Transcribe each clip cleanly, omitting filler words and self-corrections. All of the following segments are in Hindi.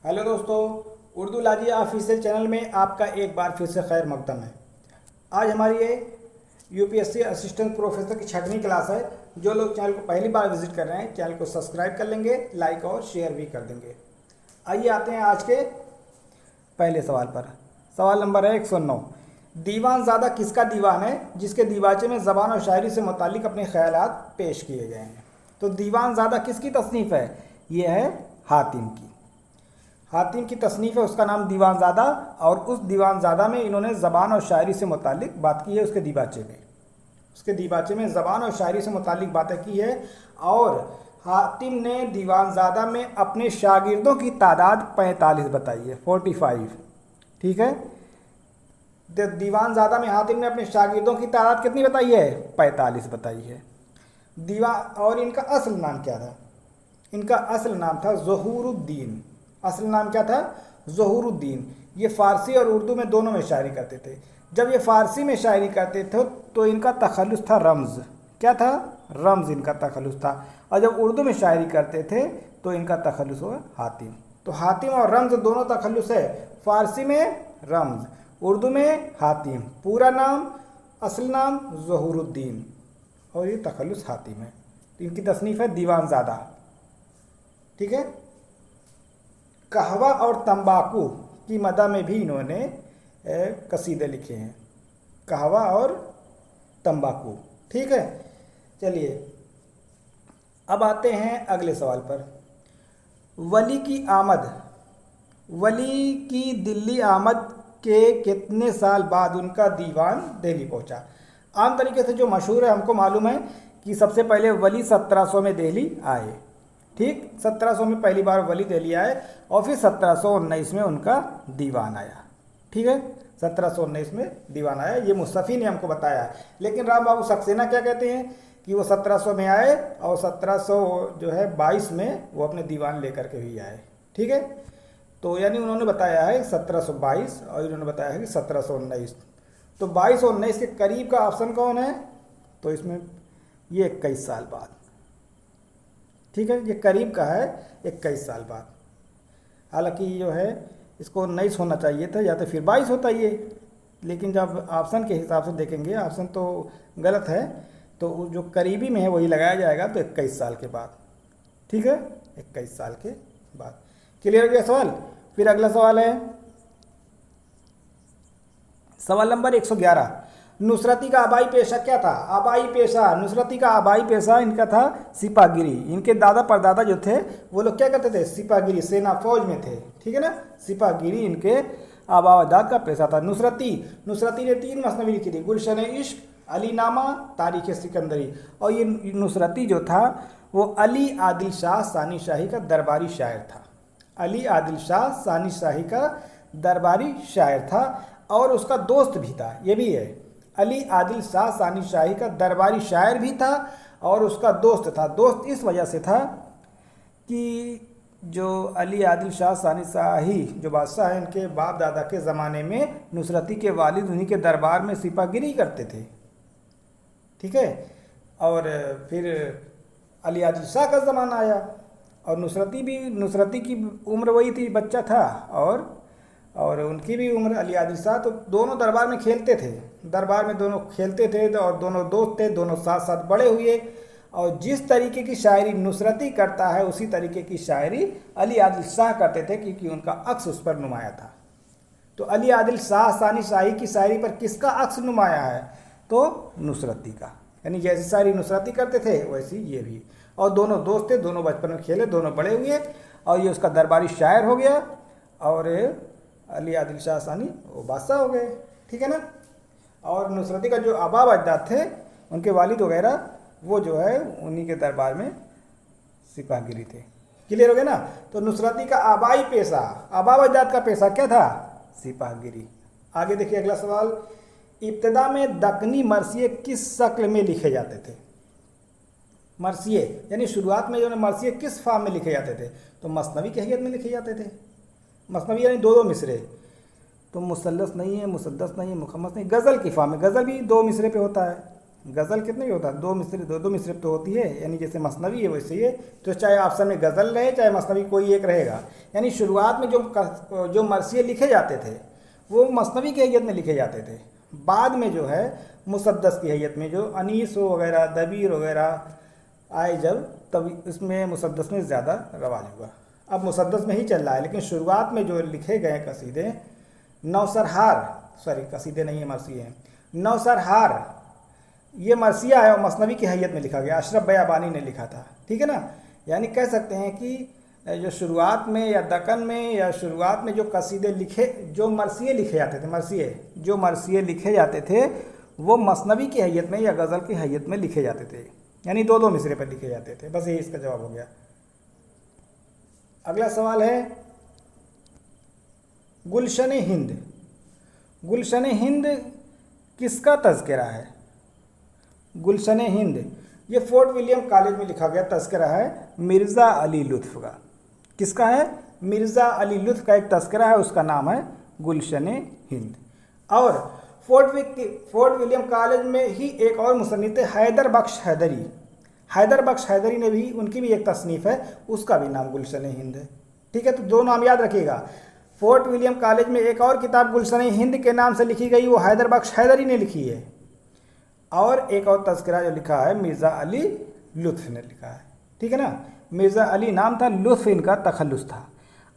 हेलो दोस्तों, उर्दू लाजिया ऑफिशियल चैनल में आपका एक बार फिर से खैर मकदम है। आज हमारी ये यूपीएससी असिस्टेंट प्रोफेसर की 6वीं क्लास है। जो लोग चैनल को पहली बार विजिट कर रहे हैं, चैनल को सब्सक्राइब कर लेंगे, लाइक और शेयर भी कर देंगे। आइए आते हैं आज के पहले सवाल पर। सवाल नंबर है 109। दीवान ज़्यादा किसका दीवान है जिसके दीवाचे में ज़बान और शायरी से मुतालिक अपने ख्यालात पेश किए गए हैं? तो दीवान ज़्यादा किसकी तसनीफ़ है? ये है हातिम की। हातिम की तसनीफ़ है, उसका नाम दीवानज़ादा, और उस दीवानज़ादा में इन्होंने ज़बान और शायरी से मुतालिक बात की है। उसके दीबाचे में ज़बान और शायरी से मुतालिक बातें की है। और हातिम ने दीवानज़ादा में अपने शागिर्दों की तादाद 45 बताई है, 45। ठीक है, दीवानज़ादा में हातिम ने अपने शागिर्दों की तादाद कितनी बताई है? 45 बताई है। और इनका असल नाम क्या था? इनका असल नाम था ज़हूरुद्दीन। असल नाम क्या था? ज़हूरुद्दीन। ये फ़ारसी और उर्दू में दोनों में शायरी करते थे। जब ये फ़ारसी में शायरी करते थे तो इनका तखल्लुस था रम्ज़। क्या था? रम्ज़ इनका तखल्लुस था। और जब उर्दू में शायरी करते थे तो इनका तखल्लुस हुआ हातिम। तो हातिम और रम्ज़ दोनों तखल्लुस है। फ़ारसी में रम्ज़, उर्दू में हातिम। पूरा नाम, असल नाम ज़हूरुद्दीन, और ये तखल्लुस हातिम है। तो इनकी तसनीफ़ है दीवानज़ादा। ठीक है। कहवा और तंबाकू की मदा में भी इन्होंने कसीदे लिखे हैं। कहवा और तंबाकू। ठीक है, चलिए अब आते हैं अगले सवाल पर। वली की आमद, वली की दिल्ली आमद के कितने साल बाद उनका दीवान दिल्ली पहुंचा? आम तरीके से जो मशहूर है, हमको मालूम है कि सबसे पहले वली 1700 में दिल्ली आए। ठीक, 1700 में पहली बार वली दिल्ली आए और फिर 1719 में उनका दीवान आया। ठीक है, 1719 में दीवान आया, ये मुस्तफ़ी ने हमको बताया है। लेकिन राम बाबू सक्सेना क्या कहते हैं कि वो 1700 में आए और 1722 में वो अपने दीवान लेकर के भी आए। ठीक है, तो यानी उन्होंने बताया है 1722 और इन्होंने बताया है कि 1719। तो 22 और 19 के करीब का ऑप्शन कौन है? तो इसमें ये 21 साल बाद। ठीक है, ये करीब का है, 21 साल बाद। हालांकि जो है इसको 19 होना चाहिए था या तो फिर 22 होता ये, लेकिन जब ऑप्शन के हिसाब से देखेंगे ऑप्शन तो गलत है, तो जो करीबी में है वही लगाया जाएगा। तो 21 साल के बाद। ठीक है, 21 साल के बाद। क्लियर हो गया सवाल? फिर अगला सवाल है सवाल नंबर 111। नुसरती का आबाई पेशा क्या था? आबाई पेशा, नुसरती का आबाई पेशा इनका था सिपाहीगिरी। इनके दादा परदादा जो थे वो लोग क्या करते थे? सिपाहीगिरी, सेना फौज में थे। ठीक है ना, सिपाहीगिरी इनके आबा अजदाद का पेशा था। नुसरती ने 3 मसनवी लिखी थी, गुलशन इश्क, अली नामा, तारीख सिकंदरी। और ये नुसरती जो था वो अली आदिल शाह सानी शाही का दरबारी शायर था। अली आदिल शाह सानी शाही का दरबारी शायर था और उसका दोस्त भी था। ये भी है, अली आदिल शाह सानी शाही का दरबारी शायर भी था और उसका दोस्त था। दोस्त इस वजह से था कि जो अली आदिल शाह सानी शाही जो बादशाह हैं, इनके बाप दादा के ज़माने में नुसरती के वालिद उन्हीं के दरबार में सिपाहीगिरी करते थे। ठीक है, और फिर अली आदिल शाह का ज़माना आया और नुसरती की उम्र वही थी, बच्चा था, और उनकी भी उम्र अली आदिल शाह। तो दोनों दरबार में खेलते थे, दरबार में दोनों खेलते थे और दोनों दोस्त थे, दोनों साथ साथ बड़े हुए। और जिस तरीके की शायरी नुसरती करता है उसी तरीके की शायरी अली आदिल शाह करते थे, क्योंकि उनका अक्स उस पर नुमाया था। तो अली आदिल शाह सानी शाही की शायरी पर किसका अक्स नुमाया है? तो नुसरती का। यानी जैसी शायरी नुसरती करते थे वैसी ये भी। और दोनों दोस्त थे, दोनों बचपन में खेले, दोनों बड़े हुए और ये उसका दरबारी शायर हो गया और अली आदिल शाह सानी वो बादशाह हो गए। ठीक है ना। और नुसरती का जो आबा अजदाद थे, उनके वालिद वगैरह, वो जो है उन्हीं के दरबार में सिपाहीगिरी थे। क्लियर हो गया ना। तो नुसरती का आबाई पेशा, आबा अजदाद का पेशा क्या था? सिपाहीगिरी। आगे देखिए अगला सवाल। इब्तदा में दक्कनी मरसिए किस शक्ल में लिखे जाते थे? मरसिए यानी शुरुआत में जो है मरसिए किस फॉर्म में लिखे जाते थे? तो मसनवी की हैयत में लिखे जाते थे। मसनवी यानी 2 मिसरे। तो मुसल्लस नहीं है, मुसद्दस नहीं है, मुखम्मस नहीं, गज़ल की फॉर्म में। गज़ल भी 2 मिसरे पे होता है। गज़ल कितने भी होता है, दो मिसरे, दो मिसरे तो होती है, यानी जैसे मसनवी है वैसे ही है। तो चाहे ऑप्शन में गज़ल रहे चाहे मसनवी, कोई एक रहेगा। यानी शुरुआत में जो मरसिए लिखे जाते थे वो मसनवी की हैयत में लिखे जाते थे। बाद में जो है मुसद्दस की हैयत में, जो अनीस वगैरह दबीर वगैरह आए जब, तब इसमें मुसद्दस में ज़्यादा रवाज हुआ। अब मुसद्दस में ही चल रहा है, लेकिन शुरुआत में जो लिखे गए कसीदे, नौसरहार, सॉरी कसीदे नहीं है मरसिए हैं, नौसरहार ये मरसिया है और मसनवी की हैयत में लिखा गया, अशरफ बयाबानी ने लिखा था। ठीक है ना। यानी कह सकते हैं कि जो शुरुआत में या दक्कन में या शुरुआत में जो कसीदे लिखे, जो मरसिए लिखे जाते थे, जो मरसिए लिखे जाते थे वो मसनवी की हैयत में या गज़ल की हैयत में लिखे जाते थे, यानी दो दो मिसरे पर लिखे जाते थे। बस यही इसका जवाब हो गया। अगला सवाल है गुलशन हिंद। गुलशन हिंद किसका तज़किरा है? गुलशन हिंद ये फोर्ट विलियम कॉलेज में लिखा गया तज़किरा है मिर्ज़ा अली लुत्फ़ का। किसका है? मिर्ज़ा अली लुत्फ़ का एक तज़किरा है, उसका नाम है गुलशन हिंद। और फोर्ट विलियम कॉलेज में ही एक और मुसन्निफ़ थे, हैदर बख्श हैदरी। हैदर बख्श हैदरी ने भी, उनकी भी एक तसनीफ़ है, उसका भी नाम गुलशन हिंद है। ठीक है, तो दो नाम याद रखिएगा। फोर्ट विलियम कॉलेज में एक और किताब गुलशन हिंद के नाम से लिखी गई, वो हैदर बख्श हैदरी ने लिखी है। और एक और तज़किरा जो लिखा है मिर्ज़ा अली लुत्फ़ ने लिखा है। ठीक है ना। मिर्ज़ा अली नाम था, लुत्फ़ इनका तखल्लुस था।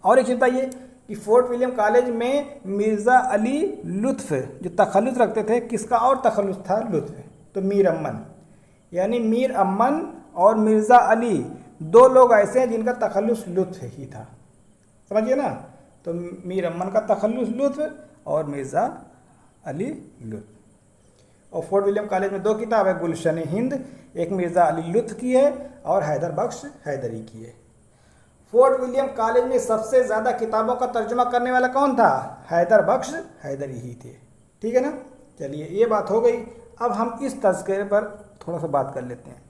और एक चीज़ बताइए कि फोर्ट विलियम कॉलेज में मिर्ज़ा अली लुत्फ़ जो तखल्लुस रखते थे, किसका और तखल्लुस था? लुत्फ़। तो मीर अमन, यानी मीर अमन और मिर्ज़ा अली दो लोग ऐसे हैं जिनका तखल्लुस लुत्फ़ ही था। समझिए ना। तो मीर अमन का तखल्लुस लुत्फ़ और मिर्ज़ा अली लुत्फ़। और फोर्ट विलियम कॉलेज में दो किताब है, गुलशन हिंद, एक मिर्ज़ा अली लुत्फ़ की है और हैदर बख्श हैदरी की है। फोर्ट विलियम कॉलेज में सबसे ज़्यादा किताबों का तर्जुमा करने वाला कौन था? हैदर बख्श हैदरी ही थे। ठीक है ना। चलिए ये बात हो गई। अब हम इस तज़किरे पर थोड़ा सा बात कर लेते हैं।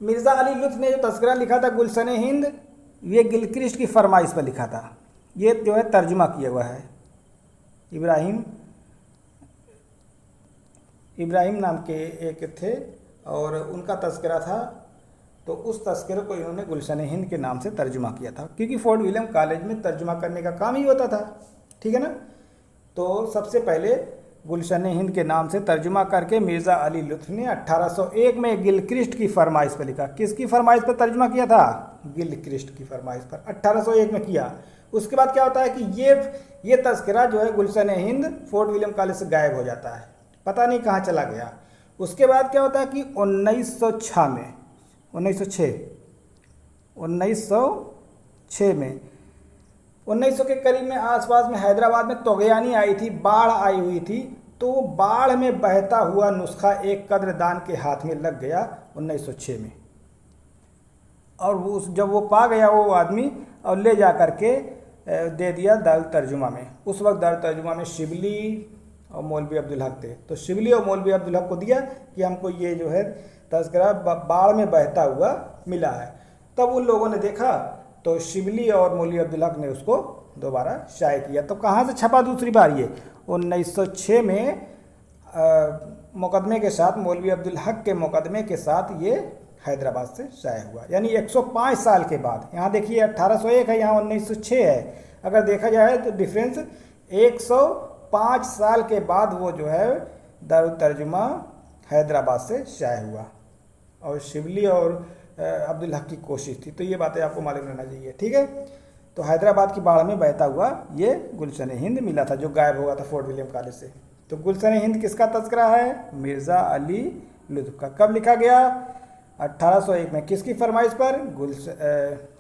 मिर्ज़ा अली लुत्फ़ ने जो तज़किरा लिखा था गुलशन हिंद, ये गिलक्रिस्ट की फरमाइश पर लिखा था। ये जो है तर्जुमा किया हुआ है, इब्राहिम नाम के एक थे और उनका तज़किरा था। तो उस तज़किरे को इन्होंने गुलशन हिंद के नाम से तर्जुमा किया था, क्योंकि फोर्ट विलियम कॉलेज में तर्जुमा करने का काम ही होता था। ठीक है ना। तो सबसे पहले गुलशन हिंद के नाम से तर्जुमा करके मिर्ज़ा अली लुत्फ़ ने 1801 में गिलक्रिस्ट की फरमाइश पर लिखा। किसकी फरमाइश पर तर्जुमा किया था? गिलक्रिस्ट की फरमाइश पर 1801 में किया। उसके बाद क्या होता है कि ये तज़किरा जो है गुलशन हिंद फोर्ट विलियम कॉलेज से गायब हो जाता है, पता नहीं कहाँ चला गया। उसके बाद क्या होता है कि 1906 में 1900 के करीब में आसपास में हैदराबाद में तोगयानी आई थी, बाढ़ आई हुई थी। तो बाढ़ में बहता हुआ नुस्खा एक कद्रदान के हाथ में लग गया 1906 में। और वो जब वो पा गया वो आदमी, और ले जा कर के दे दिया दारुल तर्जुमा में। उस वक्त दारुल तर्जुमा में शिबली और मौलवी अब्दुल हक थे। तो शिबली और मौलवी अब्दुल हक को दिया कि हमको ये जो है तज़किरा बाढ़ में बहता हुआ मिला है। तब उन लोगों ने देखा तो शिबली और मौलवी अब्दुल हक ने उसको दोबारा शाये किया। तो कहाँ से छपा दूसरी बार? ये 1906 में मुकदमे के साथ, मौलवी अब्दुल हक के मुकदमे के साथ ये हैदराबाद से शाये हुआ, यानी 105 साल के बाद। यहाँ देखिए 1801 है, यहाँ 1906 है। अगर देखा जाए तो डिफरेंस 105 साल के बाद वो जो है दारुल तर्जुमा हैदराबाद से शाये हुआ। और शिबली और अब्दुल हक की कोशिश थी। तो ये बातें आपको मालूम रहना चाहिए। ठीक है। तो हैदराबाद की बाढ़ में बहता हुआ ये गुलशन हिंद मिला था, जो गायब हुआ था फोर्ट विलियम कॉलेज से। तो गुलशन हिंद किसका तज़किरा है? मिर्ज़ा अली लुत्फ़ का। कब लिखा गया? 1801 में। किसकी फरमाइश पर?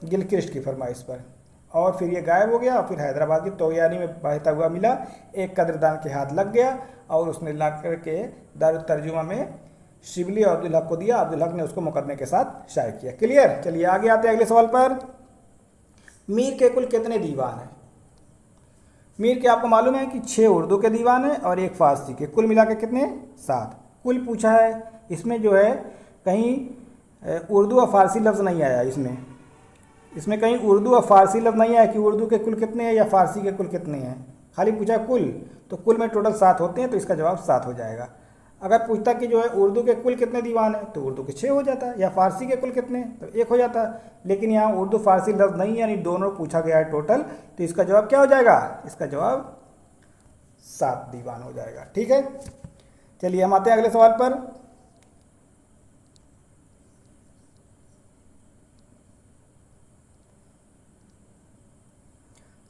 गिलक्रिस्ट की फरमाइश पर। और फिर ये गायब हो गया। और फिर हैदराबाद की तोगयानी में बहता हुआ मिला, एक कद्रदान के हाथ लग गया और उसने ला करके दारुल तर्जुमा में शिबली और अब्दुल हक को दिया। अब्दुल हक ने उसको मुकदमे के साथ शाये किया। क्लियर। चलिए आगे आते हैं अगले सवाल पर। मीर के कुल कितने दीवान हैं? मीर के आपको मालूम है कि 6 उर्दू के दीवान हैं और 1 फारसी के, कुल मिला के कितने? 7 कुल पूछा है। इसमें जो है कहीं उर्दू और फारसी लफ्ज़ नहीं आया। इसमें कहीं उर्दू और फारसी लफ्ज़ नहीं आया कि उर्दू के कुल कितने हैं या फारसी के कुल कितने हैं। खाली पूछा कुल। तो कुल में टोटल 7 होते हैं, तो इसका जवाब 7 हो जाएगा। अगर पूछता कि जो है उर्दू के कुल कितने दीवान हैं, तो उर्दू के 6 हो जाता है, या फारसी के कुल कितने, तो 1 हो जाता है। लेकिन यहाँ उर्दू फारसी लफ्ज़ नहीं है, यानी दोनों पूछा गया है टोटल, तो इसका जवाब क्या हो जाएगा, इसका जवाब 7 दीवान हो जाएगा। ठीक है, चलिए हम आते हैं अगले सवाल पर।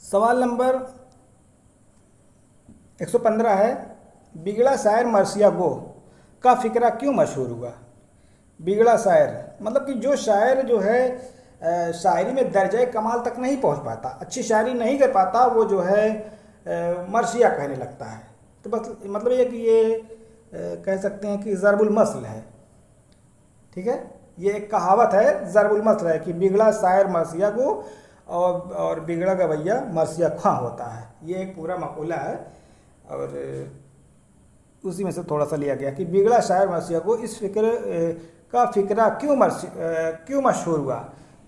सवाल नंबर 115 है, बिगड़ा शायर मर्सिया गो का फ़िक्रा क्यों मशहूर हुआ। बिगड़ा शायर मतलब कि जो शायर जो है शायरी में दर्जे कमाल तक नहीं पहुंच पाता, अच्छी शायरी नहीं कर पाता, वो जो है मर्सिया कहने लगता है। तो बस मतलब ये कि ये कह सकते हैं कि ज़रबुल मसल है। ठीक है, ये एक कहावत है, ज़रबुल मसल है कि बिगड़ा शायर मर्सिया गो और बिगड़ा गवैया मर्सिया ख्वां होता है। ये एक पूरा मक़ूला है और उसी में से थोड़ा सा लिया गया कि बिगड़ा शायर मर्सिया को इस का फ़िक्रा क्यों मशहूर हुआ।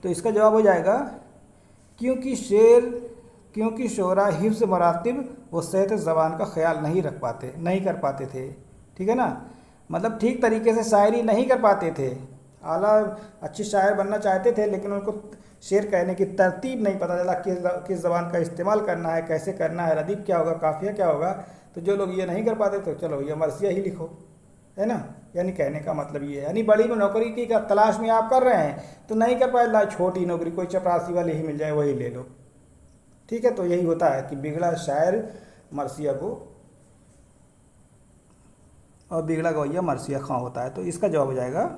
तो इसका जवाब हो जाएगा क्योंकि शोरा हिफ्ज़ मरातिब व सेहत ज़बान का ख्याल नहीं कर पाते थे। ठीक है ना, मतलब ठीक तरीके से शायरी नहीं कर पाते थे। आला अच्छी शायर बनना चाहते थे, लेकिन उनको शेर कहने की तरतीब नहीं पता चला, किस ज़बान का इस्तेमाल करना है, कैसे करना है, रदीफ क्या होगा, काफ़िया क्या होगा। तो जो लोग ये नहीं कर पाते, तो चलो ये मर्सिया ही लिखो, है ना। यानी कहने का मतलब ये है, यानी बड़ी में नौकरी की तलाश में आप कर रहे हैं, तो नहीं कर पाए, ला छोटी नौकरी कोई चपरासी वाली ही मिल जाए वही ले लो। ठीक है, तो यही होता है कि बिगड़ा शायर मर्सिया को और बिगड़ा गवैया मर्सिया ख्वां होता है। तो इसका जवाब हो जाएगा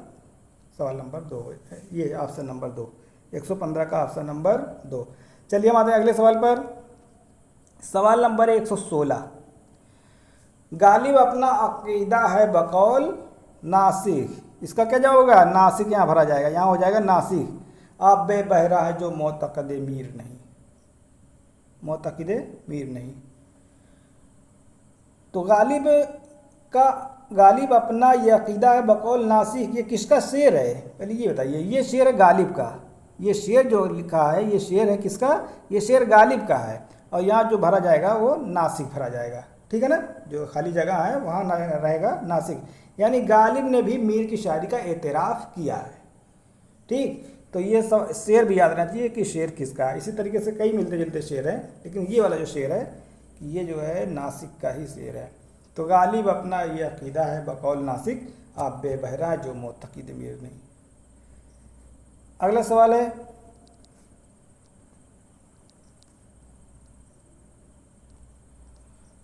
सवाल नंबर 2, ये ऑप्शन नंबर 2, 115 का ऑप्शन नंबर 2। चलिए हम आते हैं अगले सवाल पर। सवाल नंबर 116, गालिब अपना अकीदा है बकौल नासिक। इसका क्या जवाब होगा, नासिक यहाँ भरा जाएगा, यहाँ हो जाएगा नासिक। आप बेबहरा है जो मोतकद मीर नहीं, मोतकद मीर नहीं। तो गालिब अपना ये अकीदा है बकौल नासिक, ये किसका शेर है, पहले ये बताइए। ये शेर है गालिब का, ये शेर जो लिखा है ये शेर है किसका, ये शेर गालिब का है। और यहाँ जो भरा जाएगा वो नासिक भरा जाएगा। ठीक है ना, जो खाली जगह है वहाँ रहेगा नासिक। यानी गालिब ने भी मीर की शायरी का एतराफ़ किया है। ठीक, तो ये सब शेर भी याद रहना चाहिए कि शेर किसका है। इसी तरीके से कई मिलते जुलते शेर हैं, लेकिन ये वाला जो शेर है ये जो है नासिक का ही शेर है। तो गालिब अपना ये अकीदा है बकौल नासिक, आप बेबहरा जो मोतक़िद मीर नहीं। अगला सवाल है,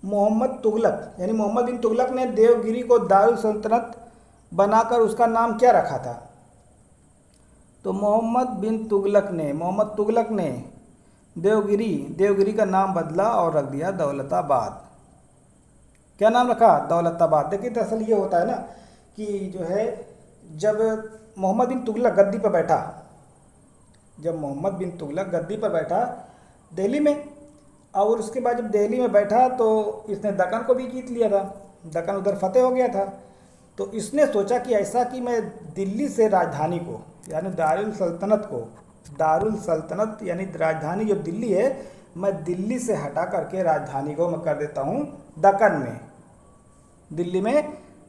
मोहम्मद तुगलक यानी मोहम्मद बिन तुगलक ने देवगिरी को दारुल सल्तनत बनाकर उसका नाम क्या रखा था। तो मोहम्मद तुगलक ने देवगिरी का नाम बदला और रख दिया दौलताबाद। क्या नाम रखा, दौलताबाद। देखिए दरअसल ये होता है ना कि जो है जब मोहम्मद बिन तुगलक गद्दी पर बैठा दिल्ली में, और उसके बाद जब दिल्ली में बैठा तो इसने दक्कन को भी जीत लिया था, दक्कन उधर फतेह हो गया था। तो इसने सोचा कि ऐसा कि मैं दिल्ली से राजधानी को यानी दारुल सल्तनत यानी राजधानी जो दिल्ली है, मैं दिल्ली से हटा करके राजधानी को मैं कर देता हूँ दक्कन में।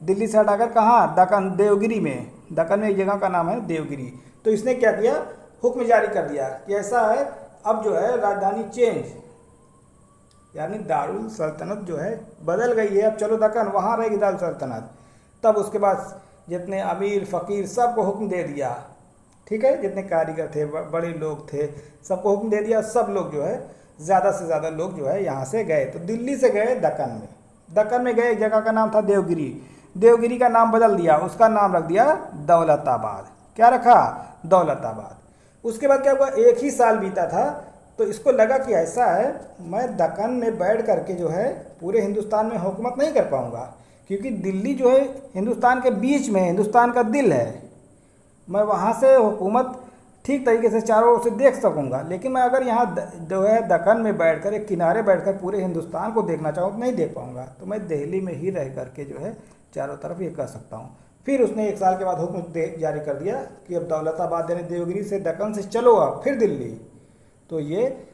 दिल्ली से हटाकर कहाँ, दक्कन, देवगिरी में। दक्कन में एक जगह का नाम है देवगिरी। तो इसने क्या किया, हुक्म जारी कर दिया कि ऐसा है अब जो है राजधानी चेंज, यानी दारुल सल्तनत जो है बदल गई है, अब चलो दक्कन, वहाँ रहेगी दारुल सल्तनत। तब उसके बाद जितने अमीर फ़कीर सबको हुक्म दे दिया। ठीक है, जितने कारीगर थे, बड़े लोग थे, सबको हुक्म दे दिया। सब लोग जो है ज़्यादा से ज़्यादा लोग जो है यहाँ से गए। तो दिल्ली से गए दक्कन में गए। एक जगह का नाम था देवगिरी का नाम बदल दिया, उसका नाम रख दिया दौलताबाद। क्या रखा, दौलताबाद। उसके बाद क्या हुआ, एक ही साल बीता था, तो इसको लगा कि ऐसा है मैं दक्कन में बैठ करके जो है पूरे हिंदुस्तान में हुकूमत नहीं कर पाऊँगा, क्योंकि दिल्ली जो है हिंदुस्तान के बीच में, हिंदुस्तान का दिल है। मैं वहाँ से हुकूमत ठीक तरीके से चारों ओर से देख सकूँगा, लेकिन मैं अगर यहाँ जो है दक्कन में बैठकर एक किनारे बैठकर पूरे हिंदुस्तान को देखना चाहूँ तो नहीं देख पाऊँगा। तो मैं दिल्ली में ही रह करके जो है चारों तरफ ये कर सकता हूँ। फिर उसने एक साल के बाद हुक्म जारी कर दिया कि अब दौलताबाद यानी देवगिरी से दक्कन से चलो अब फिर दिल्ली। तो ये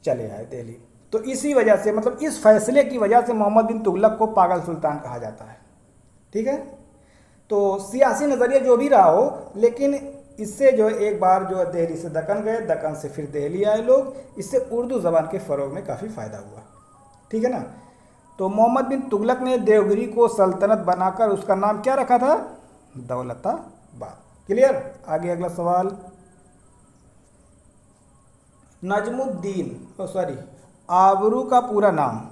चले आए दिल्ली। तो इसी वजह से, मतलब इस फैसले की वजह से मोहम्मद बिन तुगलक को पागल सुल्तान कहा जाता है। ठीक है। तो सियासी नज़रिया जो भी रहा हो, लेकिन इससे जो एक बार जो दिल्ली से दक्कन गए, दक्कन से फिर दिल्ली आए लोग, इससे उर्दू ज़बान के फ़रोग में काफ़ी फ़ायदा हुआ, ठीक है ना। तो मोहम्मद बिन तुगलक ने देवगिरी को सल्तनत बनाकर उसका नाम क्या रखा था? दौलताबाद। क्लियर। आगे अगला सवाल, नजमुद्दीन सॉरी आबरू का पूरा नाम,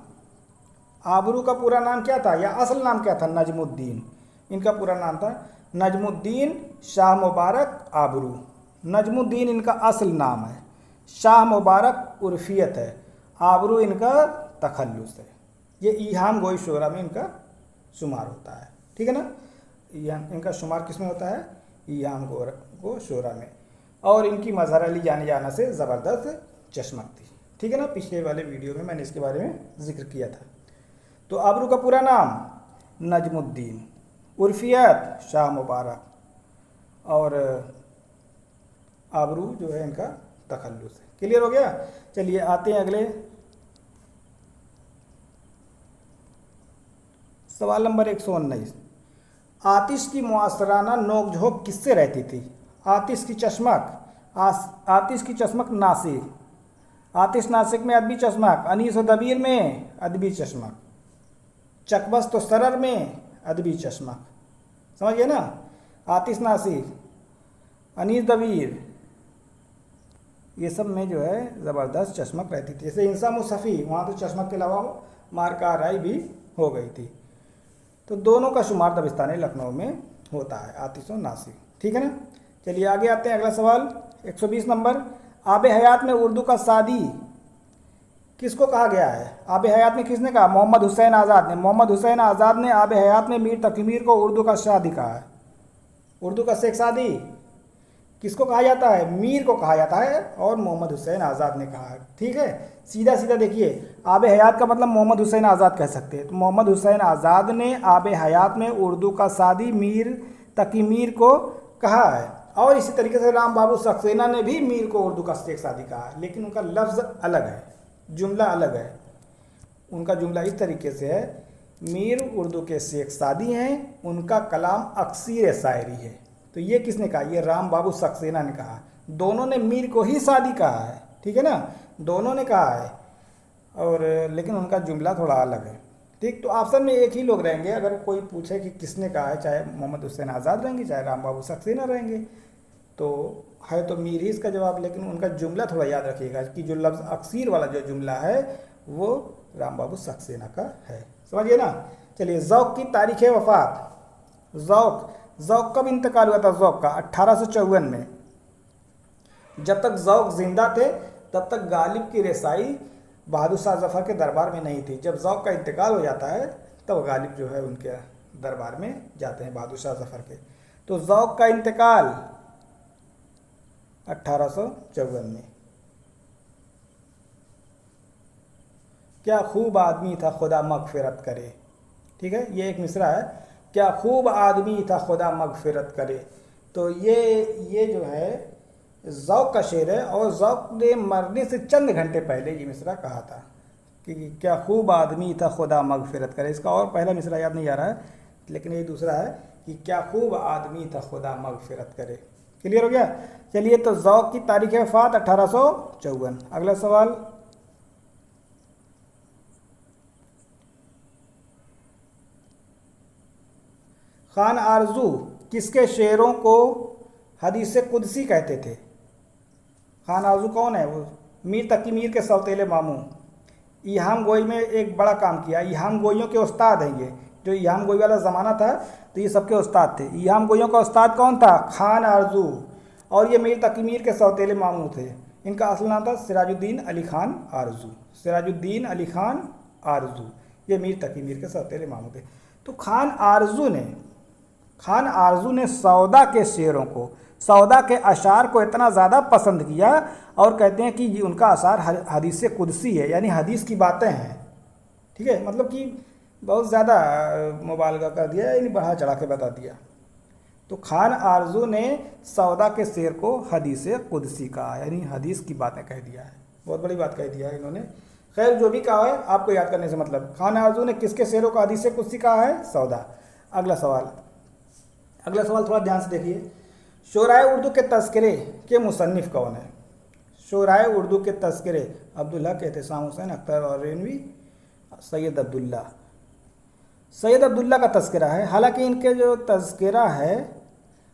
आबरू का पूरा नाम क्या था या असल नाम क्या था? नजमुद्दीन। इनका पूरा नाम था नजमुद्दीन शाह मुबारक आबरू। नजमुद्दीन इनका असल नाम है, शाह मुबारक उर्फियत है, आबरू इनका तखल्लुस है। ये ईहाम गोई शोरा में इनका शुमार होता है, ठीक है ना। इनका शुमार किस में होता है? ईहाम गो शोरा में। और इनकी मजहर अली जाने जाना से ज़बरदस्त चश्मक थी, ठीक है ना। पिछले वाले वीडियो में मैंने इसके बारे में जिक्र किया था। तो आबरू का पूरा नाम नजमुद्दीन, उर्फियत शाह मुबारक, और आबरू जो है इनका तखल्लुस है। क्लियर हो गया। चलिए आते हैं अगले सवाल नंबर 119। आतिश की मुआसराना नोकझोंक किससे रहती थी? आतिश की चश्मक, आतिश की चश्मक नासिर, आतिश नासिक में अदबी चश्मक, अनीस व दबीर में अदबी चश्मक, चकबस तो सरर में अदबी चश्मक, समझ गए ना। आतिश नासिर, अनीस दबीर, ये सब में जो है ज़बरदस्त चश्मक रहती थी। जैसे इंसा मुसफ़ी, वहाँ तो चश्मक के अलावा मारका राई भी हो गई थी। तो दोनों का शुमार दबिस्तान लखनऊ में होता है, आतिश और नासिर, ठीक है ना। चलिए आगे आते हैं। अगला सवाल 120 नंबर, आब हयात में उर्दू का सादी किसको कहा गया है? आब हयात में किसने कहा? मोहम्मद हुसैन आज़ाद ने। मोहम्मद हुसैन आज़ाद ने आब हयात में मीर तकीमीर को उर्दू का शादी कहा है। उर्दू का शेख सादी किसको कहा जाता है? मीर को कहा जाता है, और मोहम्मद हुसैन आज़ाद ने कहा है, ठीक है। सीधा सीधा देखिए, आब हयात का मतलब मोहम्मद हुसैन आज़ाद कह सकते हैं। तो मोहम्मद हुसैन आज़ाद ने आब हयात में उर्दू का सादी मीर तकीमीर को कहा है। और इसी तरीके से राम बाबू सक्सेना ने भी मीर को उर्दू का शेख सादी कहा है, लेकिन उनका लफ्ज़ अलग है, जुमला अलग है। उनका जुमला इस तरीके से है, मीर उर्दू के शेख सादी हैं, उनका कलाम अक्सीर शायरी है। तो ये किसने कहा? ये राम बाबू सक्सेना ने कहा। दोनों ने मीर को ही सादी कहा है, ठीक है ना, दोनों ने कहा है, और लेकिन उनका जुमला थोड़ा अलग है, ठीक। तो ऑप्शन में एक ही लोग रहेंगे। अगर कोई पूछे कि किसने कहा है, चाहे मोहम्मद हुसैन आज़ाद रहेंगे, चाहे राम बाबू सक्सेना रहेंगे, तो है तो मीर ही इसका जवाब। लेकिन उनका जुमला थोड़ा याद रखिएगा कि जो लफ्ज़ अक्सीर वाला जो जुमला है वो राम बाबू सक्सेना का है, समझिए ना। चलिए, ज़ौक़ की तारीख़ वफ़ात। ज़ौक़ कब इंतकाल हुआ था? ज़ौक़ का 1854 में। जब तक ज़ौक़ ज़िंदा थे तब तक गालिब की रसाई बहादुर शाह ज़फ़र के दरबार में नहीं थी। जब ज़ौक़ का इंतकाल हो जाता है तब गालिब जो है उनके दरबार में जाते हैं, बहादुर शाह ज़फ़र के। तो ज़ौक़ का इंतकाल 1854 में। क्या खूब आदमी था खुदा मग़फ़िरत करे, ठीक है, ये एक मिसरा है। क्या खूब आदमी था खुदा मग़फ़िरत करे। तो ये जो है ज़ौक़ का शेर है, और ज़ौक़ ने मरने से चंद घंटे पहले ये मिसरा कहा था कि क्या खूब आदमी था खुदा मग़फ़िरत करे। इसका और पहला मिसरा याद नहीं आ रहा है, लेकिन ये दूसरा है कि क्या खूब आदमी था खुदा मग़फ़िरत करे। क्लियर हो गया। चलिए, तो ज़ौक़ की तारीख़ वफ़ात 1854। अगला सवाल, खान आरजू किसके शेरों को हदीस कुदसी कहते थे? खान आरजू कौन है? वो मीर तकी मीर के सौतेले मामू। ईहाम गोई में एक बड़ा काम किया। ईहाम गोइयों के उस्ताद हैं ये, जो ईहाम गोई वाला ज़माना था तो ये सबके उस्ताद थे। ईहाम गोइयों का उस्ताद कौन था? खान आरजू। और ये मीर तकी मीर के सौतेले मामू थे। इनका असल नाम था सिराजुद्दीन अली खान आरजू। सिराजुद्दीन अली खान आरजू, ये मीर तकी मीर के सौतेले मामू थे। तो खान आरजू ने सौदा के शेरों को, सौदा के अशार को इतना ज़्यादा पसंद किया, और कहते हैं कि ये उनका अशार हदीस कुदसी है, यानी हदीस की बातें हैं, ठीक है। मतलब कि बहुत ज़्यादा मुबालगा कर दिया, यानी बढ़ा चढ़ा के बता दिया। तो खान आरजू ने सौदा के शेर को हदीस कुदसी कहा, यानी हदीस की बातें कह दिया है। बहुत बड़ी बात कह दिया है इन्होंने। खैर, जो भी कहा है आपको याद करने से मतलब। खान आरजू ने किसके शेरों को हदीस कुदसी कहा है? सौदा। अगला सवाल थोड़ा ध्यान से देखिए। शोराए उर्दू के तज़किरे के मुसन्निफ़ कौन है? शोराए उर्दू के तज़किरे अब्दुल हक, एहतिसाम हुसैन, अख्तर और रेनवी, सैयद अब्दुल्ला। सैयद अब्दुल्ला का तज़किरा है। हालांकि इनके जो तज़किरा है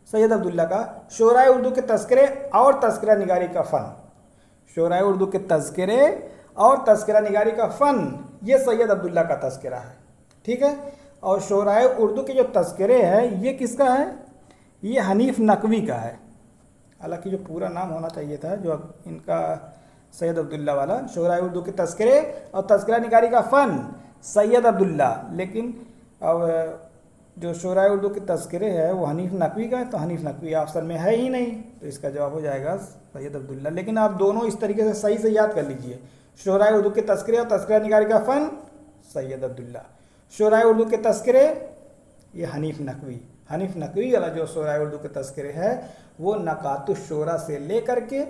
सैयद अब्दुल्ला का, शोराए उर्दू के तज़किरे और तज़किरा निगारी का फ़न, शोराए उर्दू के तज़किरे और तज़किरा निगारी का फ़न, ये सैयद अब्दुल्ला का तज़किरा है। ठीक है। और शोराए उर्दू के जो तज़किरे हैं ये किसका है? ये हनीफ़ नकवी का है। हालांकि जो पूरा नाम होना चाहिए था जो इनका सैयद अब्दुल्ला वाला, शोराए उर्दू के तज़किरे और तज़किरा निगारी का फ़न सैयद अब्दुल्ला, लेकिन अब जो शोराए उर्दू के तज़किरे है वो हनीफ़ नकवी का है, तो हनीफ़ नकवी ऑप्शन में है ही नहीं, तो इसका जवाब हो जाएगा सैयद अब्दुल्ला। लेकिन आप दोनों इस तरीके से सही से याद कर लीजिए, शोराए उर्दू के तज़किरे और तज़किरा निगारी का फ़न सैयद अब्दुल्ला, शोराए उर्दू के तज़किरे ये हनीफ़ नकवी वाला जो शोराए उर्दू के तज़किरे है वो नकातुश्शोरा से लेकर के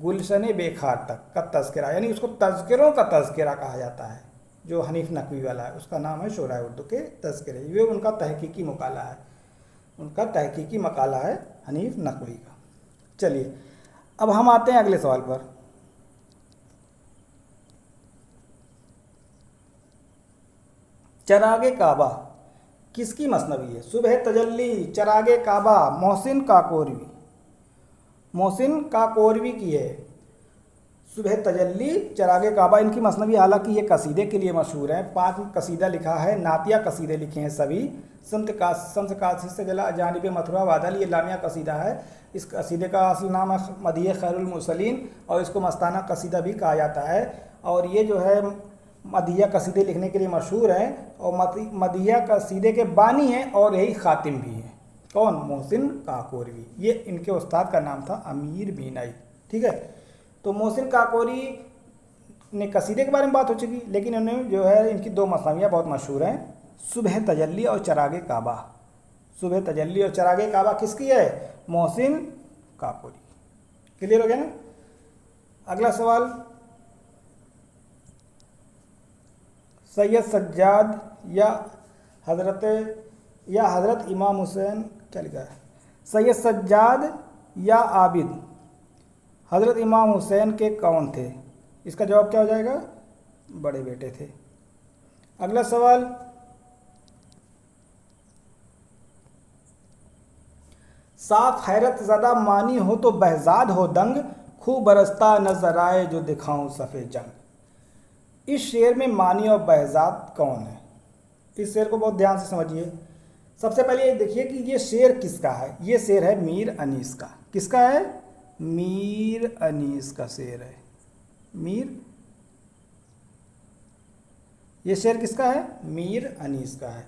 गुलशन बेखार तक का तज़किरा, यानी उसको तज़किरों का तज़किरा कहा जाता है। जो हनीफ़ नकवी वाला है उसका नाम है शोराए उर्दू के तज़किरे। ये उनका तहकीकी मकाला है, हनीफ़ नकवी का। चलिए अब हम आते हैं अगले सवाल पर। चरागे काबा किसकी मसनवी है? सुबह तजल्ली, चरागे काबा, मोहसिन काकोरवी की है। सुबह तजल्ली, चरागे काबा इनकी मसनवी। हालांकि ये कसीदे के लिए मशहूर है। 5 कसीदा लिखा है, नातिया कसीदे लिखे हैं सभी। शम्स काशी से जला जानिब मथुरा बादल, ये लामिया कसीदा है। इस कसीदे का असल नाम है मदीह खैरुल मुरसलीन और इसको मस्ताना कसीदा भी कहा जाता है। और ये जो है मदीह कसीदे लिखने के लिए मशहूर है और मदीह कसीदे के बानी हैं और यही ख़ातिम भी हैं। कौन? मोहसिन काकोरवी। ये इनके उस्ताद का नाम था अमीर बीनाई। ठीक है। तो मोहसिन काकोरी ने कसीदे के बारे में बात हो चुकी, लेकिन उन्हें जो है इनकी 2 मसनवियाँ बहुत मशहूर हैं, सुबह तजल्ली और चरागे काबा। सुबह तजल्ली और चरागे काबा किसकी है? मोहसिन काकोरी। क्लियर हो गया ना? अगला सवाल, सैयद सज्जाद या हज़रत इमाम हुसैन, क्या लिखा है? सैयद सज्जाद या आबिद हज़रत इमाम हुसैन के कौन थे? इसका जवाब क्या हो जाएगा? बड़े बेटे थे। अगला सवाल, साफ हैरत ज़दा मानी हो तो बहजाद हो दंग, खूब बरसता नजर आए जो दिखाऊं सफ़े जंग। इस शेर में मानी और बहजाद कौन है? इस शेर को बहुत ध्यान से समझिए। सबसे पहले ये देखिए कि ये शेर किसका है। ये शेर है मीर अनीस का। किसका है? मीर अनीस का शेर है। ये शेर किसका है? मीर अनीस का है।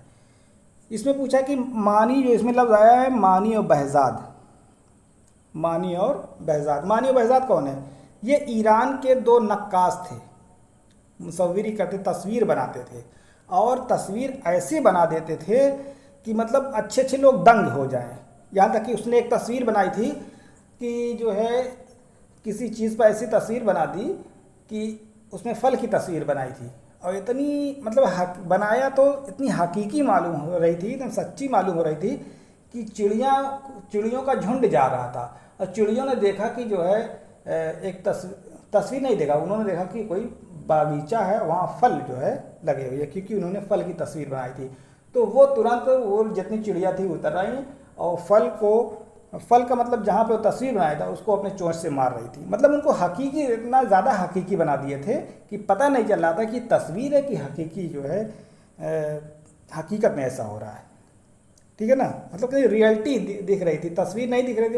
इसमें पूछा कि मानी, जो इसमें लफ्ज़ आया है मानी और बहजाद, मानी और बहजाद कौन है? ये ईरान के 2 नक्काश थे, मुसव्विरी करते, तस्वीर बनाते थे और तस्वीर ऐसे बना देते थे कि मतलब अच्छे लोग दंग हो जाएं। यहाँ तक कि उसने एक तस्वीर बनाई थी कि जो है किसी चीज़ पर ऐसी तस्वीर बना दी कि उसमें फल की तस्वीर बनाई थी और इतनी मतलब बनाया तो इतनी हकीकी मालूम हो रही थी, एकदम सच्ची मालूम हो रही थी कि चिड़ियों का झुंड जा रहा था और चिड़ियों ने देखा कि जो है एक तस्वीर नहीं देखा, उन्होंने देखा कि कोई बागीचा है, वहाँ फल जो है लगे हुए, क्योंकि उन्होंने फल की तस्वीर बनाई थी। तो वो तुरंत वो जितनी चिड़िया थी उतर आई और फल का मतलब जहाँ पे वो तस्वीर बनाया था उसको अपने चोंच से मार रही थी। मतलब उनको हकीकी, इतना ज़्यादा हकीकी बना दिए थे कि पता नहीं चल रहा था कि तस्वीर है कि हकीकी जो है हकीकत में ऐसा हो रहा है। ठीक है ना? मतलब कि रियलिटी दिख रही थी, तस्वीर नहीं दिख रही थी,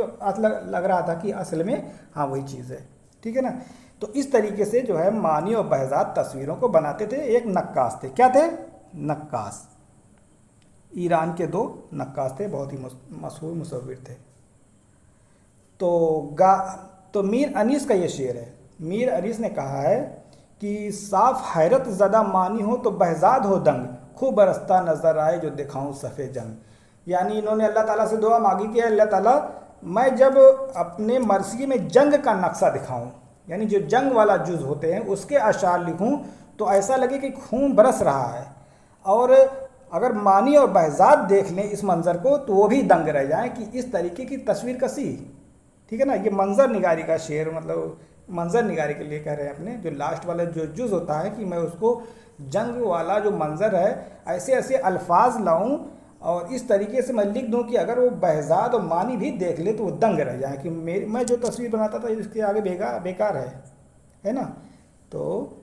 लग रहा था कि असल में हाँ वही चीज़ है। ठीक है ना? तो इस तरीके से जो है मानी और बहजाद तस्वीरों को बनाते थे। एक नक्काश थे। क्या थे? नक्काश। ईरान के 2 नक्काश थे, बहुत ही मशहूर मुसव्विर थे। तो मीर अनीस का ये शेर है। मीर अनीस ने कहा है कि साफ हैरत ज़दा मानी हो तो बहजाद हो दंग, खूब बरसता नजर आए जो दिखाऊं सफ़े जंग। यानी इन्होंने अल्लाह ताला से दुआ मांगी कि अल्लाह ताला मैं जब अपने मरसी में जंग का नक्शा दिखाऊं, यानी जो जंग वाला जुज़ होते हैं उसके अशार लिखूं तो ऐसा लगे कि खून बरस रहा है और अगर मानी और बहजाद देख लें इस मंज़र को तो वो भी दंग रह जाएं कि इस तरीके की तस्वीर कसी। ठीक है ना, ये मंज़र निगारी का शेर, मतलब मंज़र निगारी के लिए कह रहे हैं अपने, जो लास्ट वाला जो जुज़ होता है कि मैं उसको जंग वाला जो मंज़र है ऐसे ऐसे अल्फाज लाऊं और इस तरीके से मैं लिख दूं कि अगर वो बहजाद और मानी भी देख ले तो वो दंग रह जाए कि मैं जो तस्वीर बनाता था इसके आगे बेकार है ना। तो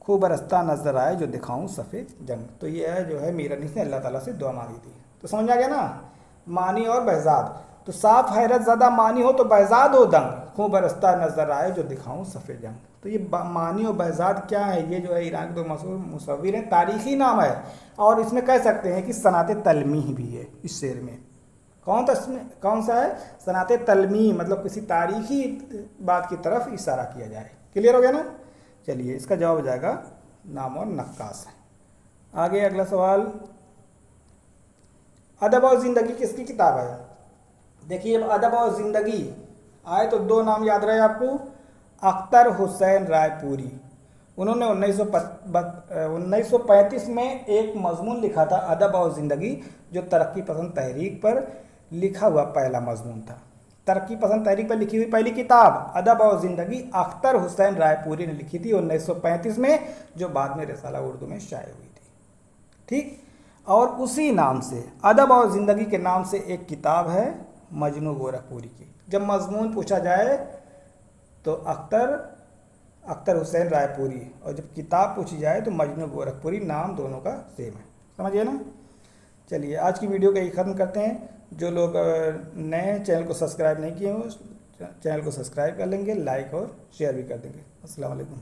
खूब रस्ता नज़र आए जो दिखाऊं सफ़ेद जंग, तो ये है जो है मीर अनीस ने अल्लाह ताला से दुआ मांगी थी। तो समझ आ गया ना, मानी और बहजाद। तो साफ हैरत ज़्यादा मानी हो तो बहजाद हो दंग, खूब रस्ता नज़र आए जो दिखाऊं सफ़ेद जंग। तो ये मानी और बहजाद क्या है, ये जो है ईरान के दो मशहूर मुसव्विर हैं, तारीख़ी नाम है और इसमें कह सकते हैं कि सनात तलमीह भी है इस शेर में। कौन सा है, सनात तलमीह, मतलब किसी तारीख़ी बात की तरफ इशारा किया जाए। क्लियर हो गया ना। चलिए इसका जवाब हो जाएगा नाम और नक्काश है। आगे अगला सवाल, अदब और ज़िंदगी किसकी किताब है। देखिए अदब और ज़िंदगी आए तो दो नाम याद रहे आपको, अख्तर हुसैन रायपुरी। उन्होंने 1935 में एक मजमून लिखा था अदब और ज़िंदगी, जो तरक्की पसंद तहरीक पर लिखा हुआ पहला मजमून था। तरक्की पसंद तहरीक पर लिखी हुई पहली किताब अदब और ज़िंदगी अख्तर हुसैन रायपुरी ने लिखी थी 1935 में, जो बाद में रिसाला उर्दू में शाये हुई थी। ठीक, और उसी नाम से अदब और ज़िंदगी के नाम से एक किताब है मजनू गोरखपुरी की। जब मजमून पूछा जाए तो अख्तर हुसैन रायपुरी, और जब किताब पूछी जाए तो मजनू गोरखपुरी, नाम दोनों का सेम है। समझिए ना। चलिए आज की वीडियो को यही ख़त्म करते हैं। जो लोग नए चैनल को सब्सक्राइब नहीं किए हो चैनल को सब्सक्राइब कर लेंगे, लाइक और शेयर भी कर देंगे। अस्सलाम वालेकुम।